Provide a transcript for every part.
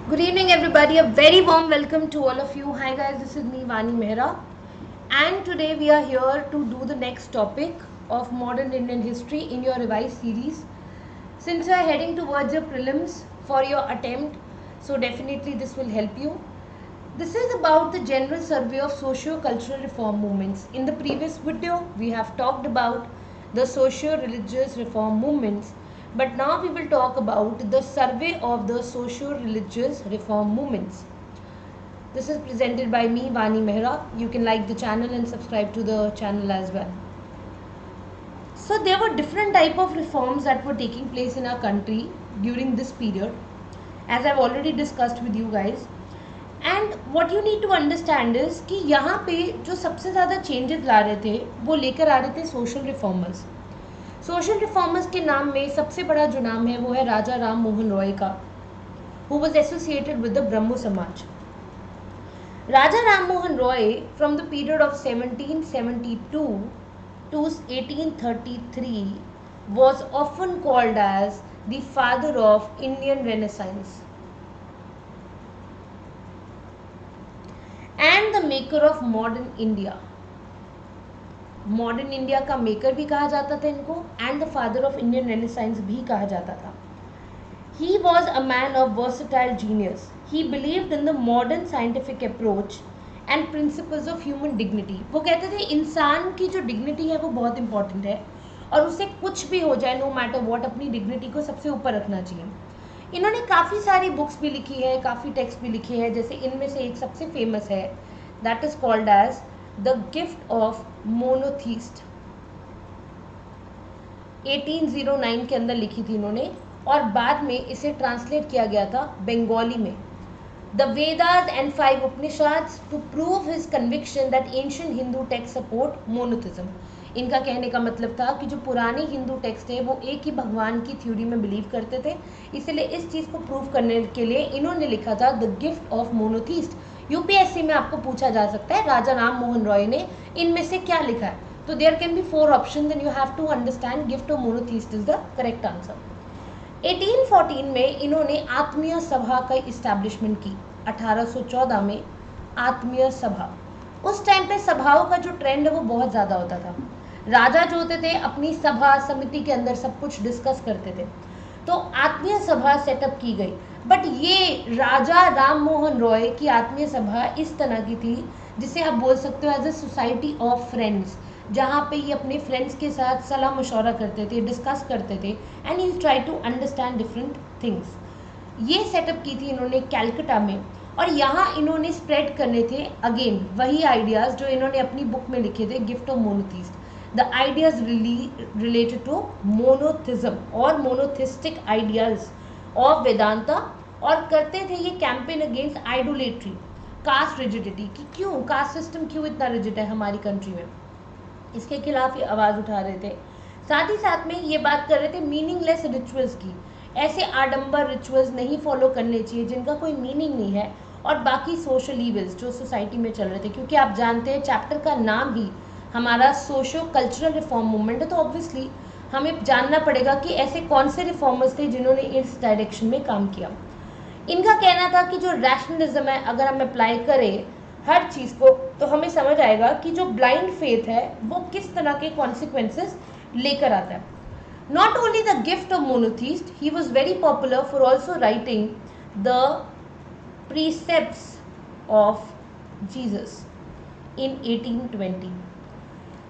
Good evening, everybody. A very warm welcome to all of you. Hi, guys. This is me, Vani Mehra, and today we are here to do the next topic of modern Indian history in your revised series. Since you are heading towards your prelims for your attempt, so definitely this will help you. This is about the general survey of socio-cultural reform movements. In the previous video, we have talked about the socio-religious reform movements, but now we will talk about the survey of the socio-religious reform movements. This is presented by me, Vani Mehra. You can like the channel and subscribe to the channel as well. So there were different type of reforms that were taking place in our country during this period, as I've already discussed with you guys. And what you need to understand is कि यहाँ पे जो सबसे ज़्यादा changes ला रहे थे वो लेकर आ रहे थे सोशल रिफॉर्मर्स। सोशल रिफॉर्मर्स के नाम में सबसे बड़ा जो नाम है वो है राजा राम मोहन रॉय का, who was associated with the Brahmo Samaj. Raja Ram Mohan Roy from the period of 1772 to 1833 was often called as the father of Indian Renaissance and the maker of modern India. Modern India का मेकर भी कहा जाता था इनको, and the father of Indian renaissance भी कहा जाता था। He was a man of versatile genius. He believed in the modern scientific approach and principles of human dignity. वो कहते थे इंसान की जो डिग्निटी है वो बहुत इंपॉर्टेंट है और उसे कुछ भी हो जाए, नो मैटर वॉट, अपनी डिग्निटी को सबसे ऊपर रखना चाहिए। इन्होंने काफ़ी सारी बुक्स भी लिखी है, काफ़ी टेक्स्ट भी लिखे हैं, जैसे इनमें से एक सबसे फेमस है, that is called as the gift of monotheist. 1809 के अंदर लिखी थी इन्होंने और बाद में इसे ट्रांसलेट किया गया था बंगाली में। The Vedas and 5 Upanishads to prove his conviction that ancient Hindu text support monotheism. इनका कहने का मतलब था कि जो पुराने हिंदू टेक्स्ट थे वो एक ही भगवान की थ्योरी में बिलीव करते थे, इसलिए इस चीज़ को प्रूव करने के लिए इन्होंने लिखा था the gift of monotheist. UPSC में आपको पूछा जा सकता है राजा राम मोहन रॉय ने इनमें से क्या लिखा है, तो there can be 4 option, then you have to understand gift of monotheist is the correct answer. 1814 में इन्होंने आत्मीय सभा का इस्टेब्लिशमेंट की। 1814 में आत्मीय सभा, उस टाइम पे सभाओं का जो ट्रेंड है वो बहुत ज़्यादा होता था। राजा जो होते थे अपनी सभा समिति के अंदर सब कुछ डिस्कस करते थे, तो आत्मीय सभा सेटअप की गई। बट ये राजा राम मोहन रॉय की आत्मीय सभा इस तरह की थी जिसे आप बोल सकते हो as a society of friends, जहाँ पे ये अपने फ्रेंड्स के साथ सलाह मशवरा करते थे, डिस्कस करते थे, and he try to understand different things. ये सेटअप की थी इन्होंने कैलकटा में, और यहाँ इन्होंने स्प्रेड करने थे अगेन वही आइडियाज़ जो इन्होंने अपनी बुक में लिखे थे gift of monotheist. The ideas related to monotheism और monotheistic ideas of Vedanta, और करते थे ये campaign against idolatry, caste rigidity, कि क्यों कास्ट सिस्टम क्यों इतना रिजिड है हमारी कंट्री में, इसके खिलाफ ये आवाज़ उठा रहे थे। साथ ही साथ में ये बात कर रहे थे मीनिंगलेस रिचुअल्स की, ऐसे आडंबर रिचुअल्स नहीं फॉलो करने चाहिए जिनका कोई मीनिंग नहीं है, और बाकी सोशल इवल्स जो सोसाइटी में चल रहे थे, क्योंकि आप जानते हैं चैप्टर का नाम ही हमारा सोशो कल्चरल रिफॉर्म मूवमेंट है, तो ऑब्वियसली हमें जानना पड़ेगा कि ऐसे कौन से रिफॉर्मर्स थे जिन्होंने इस डायरेक्शन में काम किया। इनका कहना था कि जो रैशनलिज्म है अगर हम अप्लाई करें हर चीज़ को तो हमें समझ आएगा कि जो ब्लाइंड फेथ है वो किस तरह के कॉन्सिक्वेंसेस लेकर आता है। Not only the gift of monotheist, he was very popular for also writing the precepts of Jesus in 1820.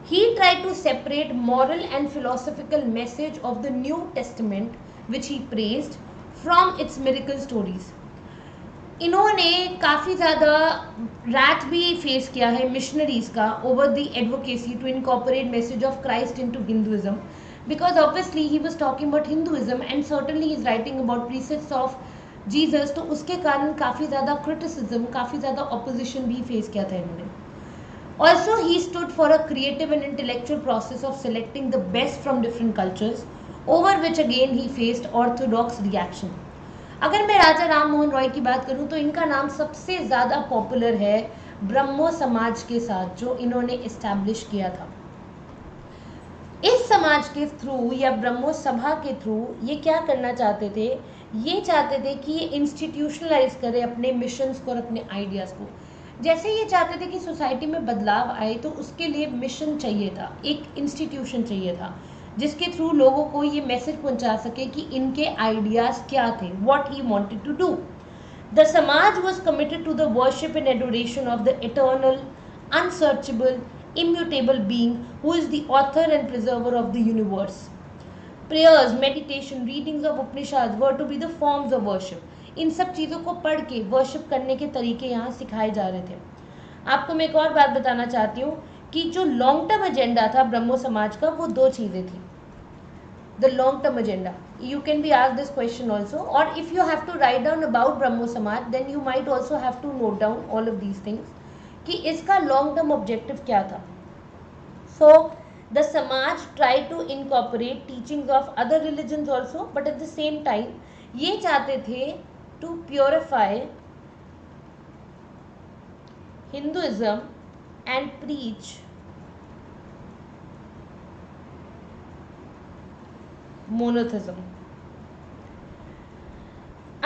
He tried to separate moral and philosophical message of the New Testament, which he praised, from its miracle stories. इन्होंने काफ़ी ज़्यादा rat भी face किया है missionaries का over the advocacy to incorporate message of Christ into Hinduism, because obviously he was talking about Hinduism and certainly he is writing about precepts of Jesus, तो उसके कारण काफ़ी ज़्यादा क्रिटिसिज्म, काफ़ी ज़्यादा ऑपोजिशन भी फेस किया था इन्होंने। Also, he stood for a creative and intellectual process of selecting the best from different cultures, over which again he faced orthodox reaction. अगर मैं राजा राम मोहन रॉय की बात करूं तो इनका नाम सबसे ज़्यादा पॉपुलर है ब्रह्मो समाज के साथ जो इन्होंने इस्टेब्लिश किया था। इस समाज के थ्रू या ब्रह्मो सभा के थ्रू ये क्या करना चाहते थे ये चाहते थे कि ये इंस्टीट्यूशनलाइज करे अपने मिशंस को और अपने आइडियाज़ को। जैसे ये चाहते थे कि सोसाइटी में बदलाव आए तो उसके लिए मिशन चाहिए था, एक इंस्टीट्यूशन चाहिए था जिसके थ्रू लोगों को ये मैसेज पहुंचा सके कि इनके आइडियाज़ क्या थे, what he wanted to do. The Samaj was committed to the worship and adoration of the eternal, unsearchable, immutable being who is the author and preserver of the universe. Prayers, meditation, readings of Upanishads were to be the forms of worship. इन सब चीज़ों को पढ़ के worship करने के तरीके यहाँ सिखाए जा रहे थे। आपको मैं एक और बात बताना चाहती हूँ कि जो लॉन्ग टर्म एजेंडा था ब्रह्मो समाज का, वो दो चीज़ें थी। The long term agenda, you can be asked this question also, or if you have to write down about Brahmo Samaj, then you might also have to note down all of these things कि इसका long term objective क्या था। So the Samaj tried to incorporate teachings of other religions also, but at the same time ये चाहते थे to purify Hinduism and preach monotheism.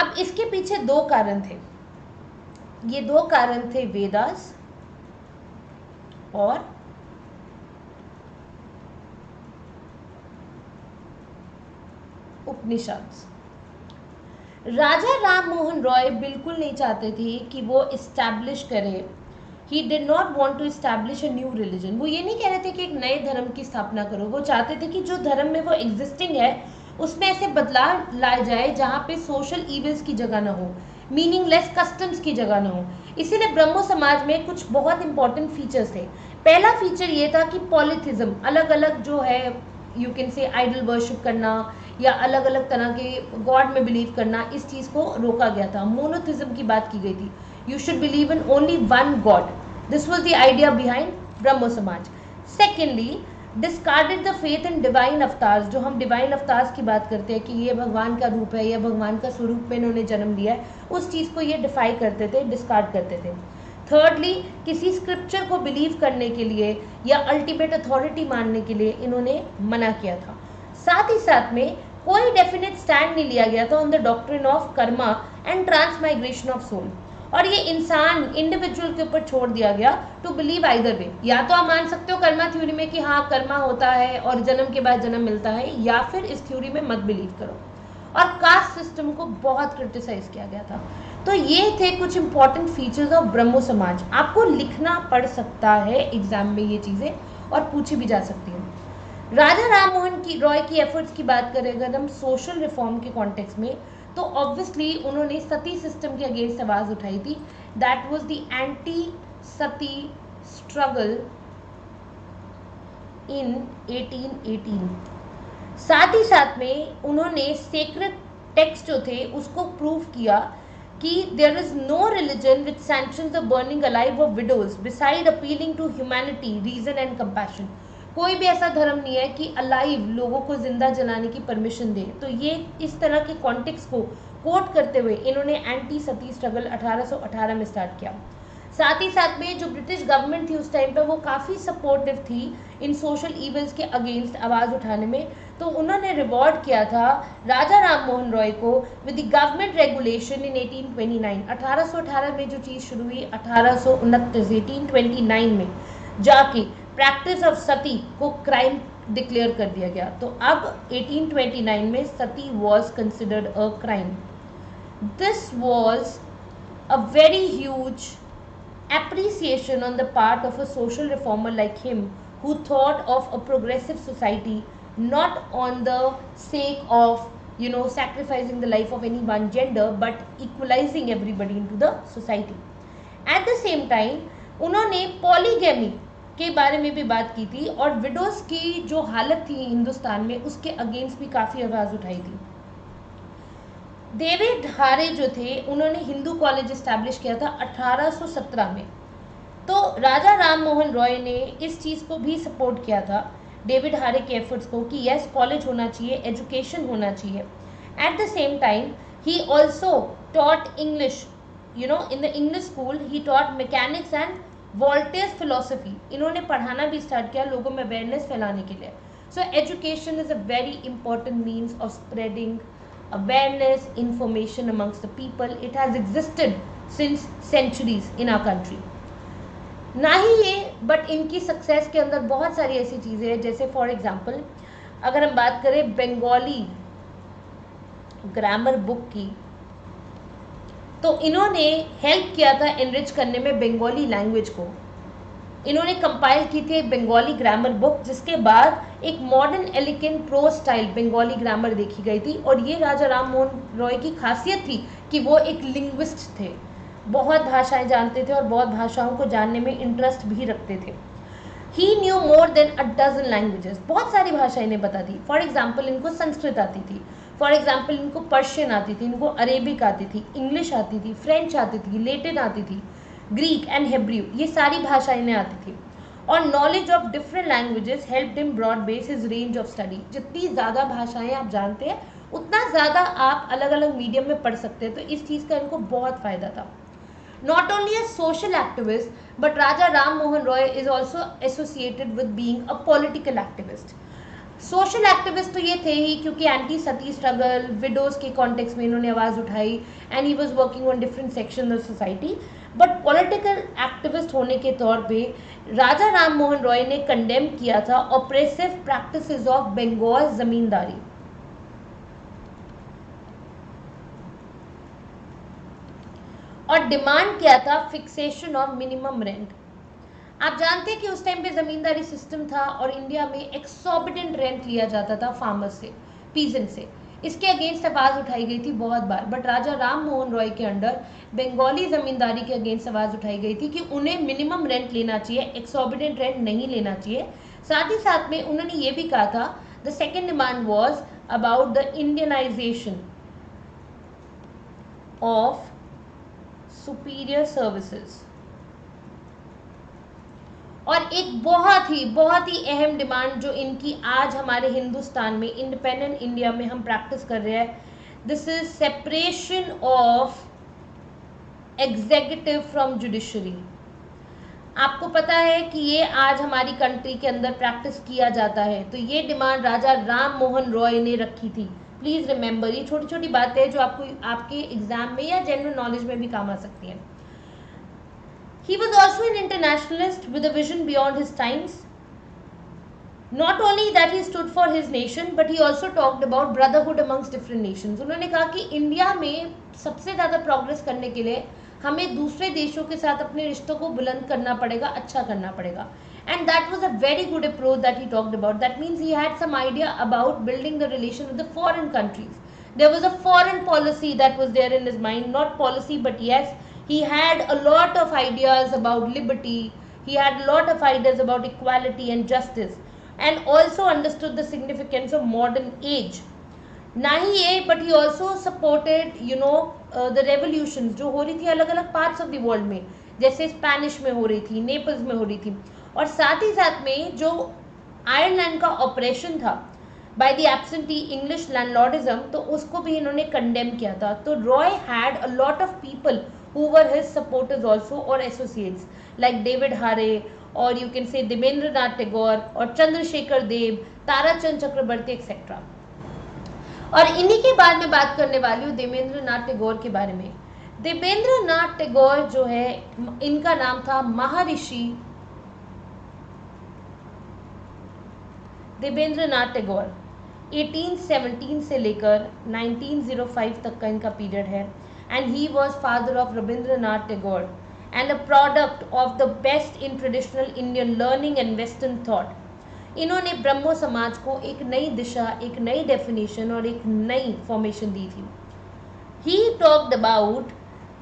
अब इसके पीछे दो कारण थे, ये दो कारण थे वेदास और उपनिषद। राजा राम मोहन रॉय बिल्कुल नहीं चाहते थे कि वो इस्टेब्लिश करे, he did not want to establish a new religion. वो ये नहीं कह रहे थे कि एक नए धर्म की स्थापना करो, वो चाहते थे कि जो धर्म में वो एग्जिस्टिंग है उसमें ऐसे बदलाव लाए जाए जहाँ पे सोशल इविल्स की जगह ना हो, मीनिंगलेस कस्टम्स की जगह ना हो। इसीलिए ब्रह्मो समाज में कुछ बहुत इंपॉर्टेंट फीचर्स थे। पहला फीचर ये था कि पॉलीथिज्म, अलग अलग जो है you can say idol worship करना या अलग अलग तरह के गॉड में बिलीव करना, इस चीज़ को रोका गया था। मोनोथिज्म की बात की गई थी, you should believe in only one God. This was the idea behind Brahmo Samaj. Secondly, discarded the faith in divine avatars. जो हम divine avatars की बात करते हैं कि ये भगवान का रूप है, ये भगवान का स्वरूप में इन्होंने जन्म लिया है, उस चीज़ को ये डिफाई करते थे, डिस्कार्ड करते थे। थर्डली, किसी स्क्रिप्चर को बिलीव करने के लिए या अल्टीमेट अथॉरिटी मानने के लिए इन्होंने मना किया था। साथ ही साथ में कोई डेफिनेट स्टैंड नहीं लिया गया था on the doctrine of karma and transmigration of soul, और ये इंसान इंडिविजुअल के ऊपर छोड़ दिया गया टू बिलीव आइदर वे। या तो आप मान सकते हो कर्मा थ्योरी में कि हाँ कर्मा होता है और जन्म के बाद जन्म मिलता है, या फिर इस थ्योरी में मत बिलीव करो। और कास्ट सिस्टम को बहुत क्रिटिसाइज किया गया था। तो ये थे कुछ इंपॉर्टेंट फीचर्स ऑफ ब्रह्मो समाज। आपको लिखना पड़ सकता है एग्जाम में ये चीज़ें, और पूछी भी जा सकती हैं। राजा राम मोहन की रॉय की एफर्ट्स की बात करें अगर हम सोशल रिफॉर्म के कॉन्टेक्स्ट में, तो ऑब्वियसली उन्होंने सती सिस्टम के अगेंस्ट आवाज़ उठाई थी। That was the anti Sati struggle in 1818। साथ ही साथ में उन्होंने सेक्रेड टेक्स्ट जो थे उसको प्रूव किया कि there is no religion which sanctions the burning alive of widows beside appealing to humanity, reason and compassion. कोई भी ऐसा धर्म नहीं है कि अलाइव लोगों को जिंदा जलाने की परमिशन दे। तो ये इस तरह के कॉन्टेक्स्ट को कोट करते हुए इन्होंने एंटी सती स्ट्रगल 1818 में स्टार्ट किया। साथ ही साथ में जो ब्रिटिश गवर्नमेंट थी उस टाइम पर वो काफ़ी सपोर्टिव थी इन सोशल इवल्स के अगेंस्ट आवाज़ उठाने में। तो उन्होंने रिवॉर्ड किया था राजा राम मोहन रॉय को with the government regulation in 1829। 1818 में जो चीज़ शुरू हुई 1829 में जाके प्रैक्टिस ऑफ सती को क्राइम डिक्लेयर कर दिया गया। तो अब 1829 में sati was considered a crime. This was a very huge appreciation on the part of a social reformer like him who thought of a progressive society not on the sake of sacrificing the life of any one gender but equalizing everybody into the society. At the same time उन्होंने polygamy के बारे में भी बात की थी और widows की जो हालत थी हिंदुस्तान में उसके अगेंस्ट भी काफ़ी आवाज़ उठाई थी। डेविड हारे जो थे उन्होंने हिंदू कॉलेज इस्टेब्लिश किया था 1817 में। तो राजा राम मोहन रॉय ने इस चीज़ को भी सपोर्ट किया था डेविड हारे के एफर्ट्स को कि यस कॉलेज होना चाहिए, एजुकेशन होना चाहिए। At the same time he also taught English, in the English school he taught mechanics and Voltaire's philosophy. इन्होंने पढ़ाना भी स्टार्ट किया लोगों में अवेयरनेस फैलाने के लिए। So education is a very important means of spreading awareness, information amongst the people. It has existed since centuries in our country. ना ही ये, बट इनकी सक्सेस के अंदर बहुत सारी ऐसी चीज़ें हैं, जैसे फॉर एग्जांपल अगर हम बात करें बंगाली ग्रामर बुक की, तो इन्होंने हेल्प किया था एनरिच करने में बंगाली लैंग्वेज को. इन्होंने कंपाइल की थी एक बंगाली ग्रामर बुक, जिसके बाद एक modern elegant pro style Bengali grammar देखी गई थी. और ये राजा राम मोहन रॉय की खासियत थी कि वो एक लिंग्विस्ट थे, बहुत भाषाएं जानते थे और बहुत भाषाओं को जानने में इंटरेस्ट भी रखते थे. He knew more than a dozen languages, बहुत सारी भाषाएं इन्हें पता थी. फॉर एग्जाम्पल इनको संस्कृत आती थी, फॉर एग्जाम्पल इनको पर्शियन आती थी, इनको अरेबिक आती थी, इंग्लिश आती थी, फ्रेंच आती थी, लैटिन आती थी, ग्रीक एंड हिब्रू, ये सारी भाषाएं इन्हें आती थी. और knowledge of different languages helped him broad base his range of study. जितनी ज़्यादा भाषाएं आप जानते हैं उतना ज़्यादा आप अलग अलग मीडियम में पढ़ सकते हैं. तो इस चीज़ का इनको बहुत फ़ायदा था. Not only a social activist, but Raja Ram Mohan Roy is also associated with being a political activist. Social activist तो ये थे ही, क्योंकि एंटी सती स्ट्रगल, विडोज के कॉन्टेक्स्ट में इन्होंने आवाज़ उठाई and he was working on different section of society. But political activist होने के तौर पे राजा राम मोहन रॉय ने कंडेम किया था ऑपरेसिव प्रैक्टिसेस ऑफ बंगाल जमींदारी. और डिमांड किया था फिक्सेशन ऑफ मिनिमम रेंट. आप जानते हैं कि उस टाइम पे जमींदारी सिस्टम था और इंडिया में एक्सॉर्बिटेंट रेंट लिया जाता था फार्मर्स से, पीजेंट से. इसके अगेंस्ट आवाज़ उठाई गई थी बहुत बार. बट राजा राम मोहन रॉय के अंडर बंगाली जमींदारी के अगेंस्ट आवाज़ उठाई गई थी कि उन्हें मिनिमम रेंट लेना चाहिए, एक्सॉर्बिटेंट रेंट नहीं लेना चाहिए. साथ ही साथ में उन्होंने ये भी कहा था, the second demand was about the Indianisation of superior services. और एक बहुत ही अहम डिमांड जो इनकी आज हमारे हिंदुस्तान में, इंडिपेंडेंट इंडिया में हम प्रैक्टिस कर रहे हैं, this is separation of executive from judiciary. आपको पता है कि ये आज हमारी कंट्री के अंदर प्रैक्टिस किया जाता है. तो ये डिमांड राजा राम मोहन रॉय ने रखी थी. प्लीज रिमेंबर, ये छोटी छोटी बातें हैं जो आपको आपके एग्जाम में या जनरल नॉलेज में भी काम आ सकती हैं. He was also an internationalist with a vision beyond his times. Not only that he stood for his nation, but he also talked about brotherhood amongst different nations. उन्होंने कहा कि इंडिया में सबसे ज़्यादा प्रोग्रेस करने के लिए हमें दूसरे देशों के साथ अपने रिश्तों को बुलंद करना पड़ेगा, अच्छा करना पड़ेगा. And that was a very good approach that he talked about. That means he had some idea about building the relation with the foreign countries. There was a foreign policy that was there in his mind, not policy, but yes, he had a lot of ideas about liberty. He had a lot of ideas about equality and justice, and also understood the significance of modern age. ना ही ये, but he also supported, the revolutions जो हो रही थी अलग अलग parts of the world में, जैसे स्पेनिश में हो रही थी, नेपल्स में हो रही थी. और साथ ही साथ में जो आयरलैंड का ऑपरेशन था by the absentee English landlordism, तो उसको भी इन्होंने कंडेम किया था. तो Roy had a lot of people who were his supporters also or associates, like David Hare, or you can say Debendranath Tagore और चंद्रशेखर देव, ताराचंद चक्रवर्ती एक्सेट्रा. और इन्हीं के बाद में बात करने वाली हूँ देवेंद्रनाथ टैगोर के बारे में. देवेंद्रनाथ टैगोर जो है, इनका नाम था महर्षि देवेंद्रनाथ टैगोर. 1817 से लेकर 1905 तक का इनका पीरियड है. And he was father of Rabindranath Tagore and a product of the best in traditional Indian learning and Western thought. इन्होंने ब्रह्मो समाज को एक नई दिशा, एक नई डेफिनेशन और एक नई फॉर्मेशन दी थी. He talked about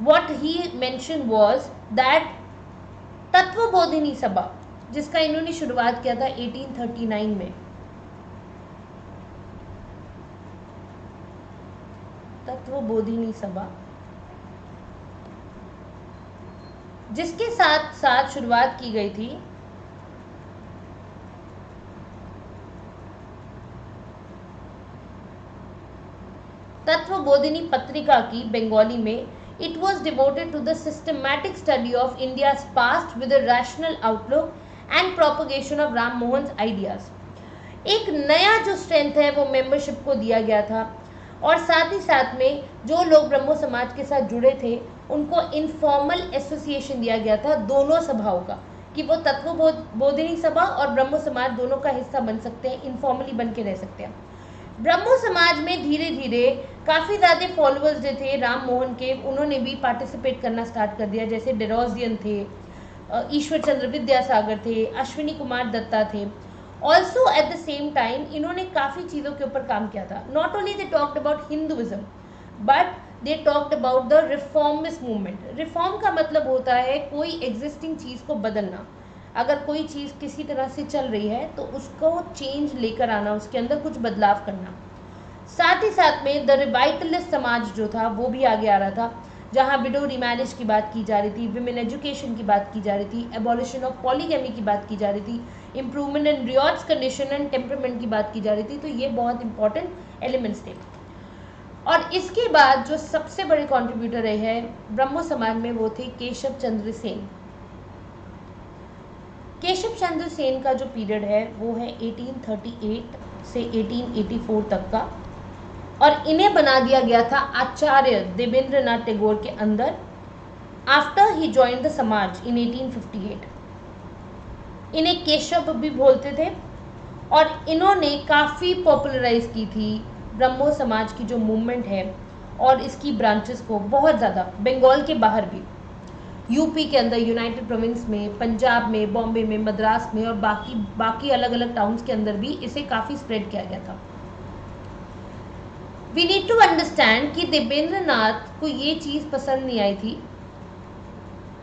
what he mentioned was that Tattvabodhini सभा, जिसका इन्होंने शुरुआत किया था 1839 में. तत्वबोधिनी सभा, जिसके साथ साथ शुरुआत की गई थी तत्वबोधिनी पत्रिका की बंगाली में. It was devoted to the systematic study of India's past with a rational outlook and propagation of Ram Mohan ideas. एक नया जो स्ट्रेंथ है वो मेंबरशिप को दिया गया था और साथ ही साथ में जो लोग ब्रह्मो समाज के साथ जुड़े थे उनको इनफॉर्मल एसोसिएशन दिया गया था दोनों सभाओं का, कि वो तत्वबोधिनी सभा और ब्रह्मो समाज दोनों का हिस्सा बन सकते हैं, इनफॉर्मली बन के रह सकते हैं। ब्रह्मो समाज में धीरे धीरे काफ़ी ज़्यादा फॉलोअर्स जो थे राम मोहन के, उन्होंने भी पार्टिसिपेट करना स्टार्ट कर दिया। जैसे डेरोजियन थे, ईश्वर चंद्र विद्यासागर थे, अश्विनी कुमार दत्ता थे। Also eight the same time इन्होंने काफ़ी चीज़ों के ऊपर काम किया था। Not only they talked about Hinduism but they talked about the reformist movement. Reform का मतलब होता है कोई एग्जिस्टिंग चीज़ को बदलना। अगर कोई चीज़ किसी तरह से चल रही है तो उसको चेंज लेकर आना, उसके अंदर कुछ बदलाव करना। साथ ही साथ में द रिवाइटलिस्ट समाज जो था वो भी आगे आ रहा था, जहाँ विडो रिमैरिज की बात की जा रही थी, विमेन एजुकेशन की बात की जा रही थी, एबॉलिशन ऑफ पॉलीगैमी की बात की जा रही थी, improvement in ryots condition and temperament की बात की जा रही थी। तो ये बहुत इंपॉर्टेंट एलिमेंट्स थे। और इसके बाद जो सबसे बड़े कॉन्ट्रीब्यूटर रहे हैं ब्रह्मो समाज में वो थे केशव चंद्र सेन। केशव चंद्र सेन का जो पीरियड है वो है 1838 से 1884 तक का, और इन्हें बना दिया गया था आचार्य देवेंद्रनाथ टैगोर के अंदर आफ्टर ही जॉइंड द समाज इन 1858। इन्हें केशव भी बोलते थे और इन्होंने काफ़ी पॉपुलराइज की थी ब्रह्मो समाज की जो मूवमेंट है और इसकी ब्रांचेस को बहुत ज़्यादा, बंगाल के बाहर भी, यूपी के अंदर, यूनाइटेड प्रोविंस में, पंजाब में, बॉम्बे में, मद्रास में और बाकी अलग अलग टाउन्स के अंदर भी इसे काफ़ी स्प्रेड किया गया था। वी नीड टू अंडरस्टैंड कि देवेंद्रनाथ को ये चीज़ पसंद नहीं आई थी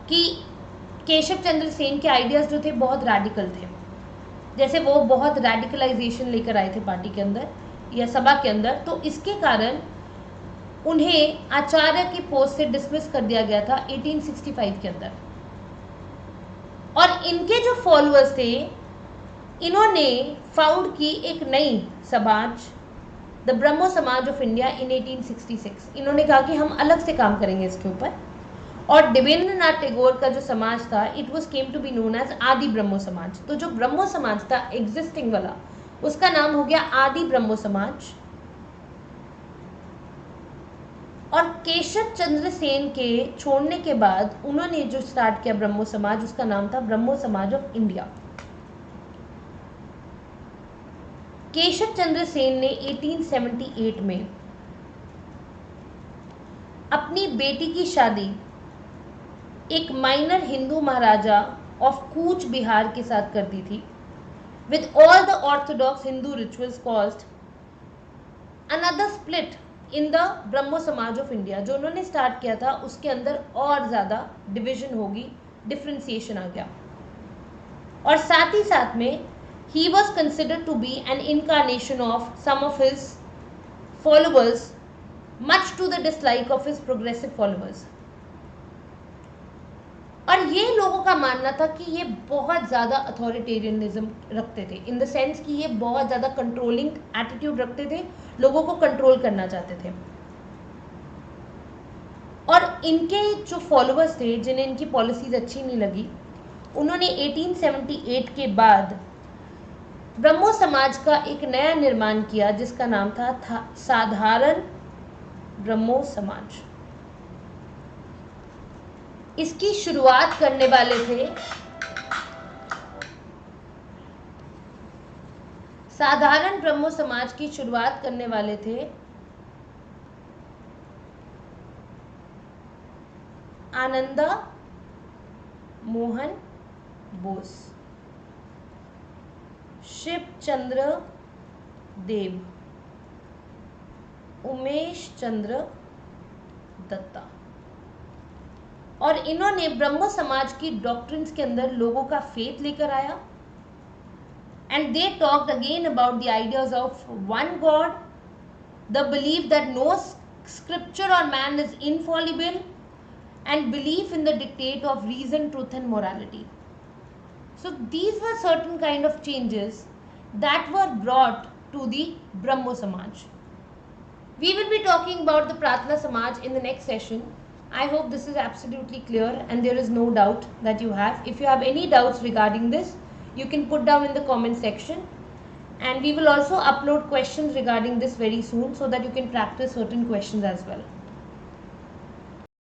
कि केशव चंद्र सेन के आइडियाज़ जो थे बहुत रैडिकल थे। जैसे वो बहुत रैडिकलाइजेशन लेकर आए थे पार्टी के अंदर या सभा के अंदर, तो इसके कारण उन्हें आचार्य की पोस्ट से डिसमिस कर दिया गया था 1865 के अंदर। और इनके जो फॉलोअर्स थे इन्होंने फाउंड की एक नई समाज, the Brahmo Samaj of India in 1866। इन्होंने कहा कि हम अलग से काम करेंगे इसके ऊपर। और देवेंद्रनाथ टैगोर का जो समाज था it was came to be known as Adi Brahmo समाज। तो जो ब्रह्मो समाज था एग्जिस्टिंग वाला, उसका नाम हो गया आदि ब्रह्मो समाज। और केशव चंद्र सेन के छोड़ने के बाद उन्होंने जो स्टार्ट किया ब्रह्मो समाज, उसका नाम था ब्रह्मो समाज ऑफ इंडिया। केशव चंद्र सेन ने 1878 में अपनी बेटी की शादी एक माइनर हिंदू महाराजा ऑफ कूच बिहार के साथ कर दी थी, with all the orthodox Hindu rituals caused another split in the Brahmo Samaj of India. जो उन्होंने स्टार्ट किया था उसके अंदर और ज़्यादा डिविजन होगी, डिफ्रेंसिएशन आ गया। और साथ ही साथ में he was considered to be an incarnation of some of his followers, much to the dislike of his progressive followers। और ये लोगों का मानना था कि ये बहुत ज़्यादा अथॉरिटेरियनिज्म रखते थे, इन द सेंस कि ये बहुत ज़्यादा कंट्रोलिंग एटीट्यूड रखते थे, लोगों को कंट्रोल करना चाहते थे। और इनके जो फॉलोअर्स थे जिन्हें इनकी पॉलिसीज अच्छी नहीं लगी, उन्होंने 1878 के बाद ब्रह्मो समाज का एक नया निर्माण किया जिसका नाम था साधारण ब्रह्मो समाज। इसकी शुरुआत करने वाले थे साधारण ब्रह्मो समाज की शुरुआत करने वाले थे आनंदा मोहन बोस, शिव चंद्र देव, उमेश चंद्र दत्ता। और इन्होंने ब्रह्मो समाज की डॉक्ट्रिन्स के अंदर लोगों का फेथ लेकर आया, and they talked again about the ideas of one god, the believe that no scripture or man is infallible, and believe in the dictate of reason, truth and morality. So these were certain kind of changes that were brought to the Brahmo Samaj. We will be talking about the Pratna Samaj in the next session. I hope this is absolutely clear and there is no doubt that you have. If you have any doubts regarding this, you can put down in the comment section. and we will also upload questions regarding this very soon so that you can practice certain questions as well.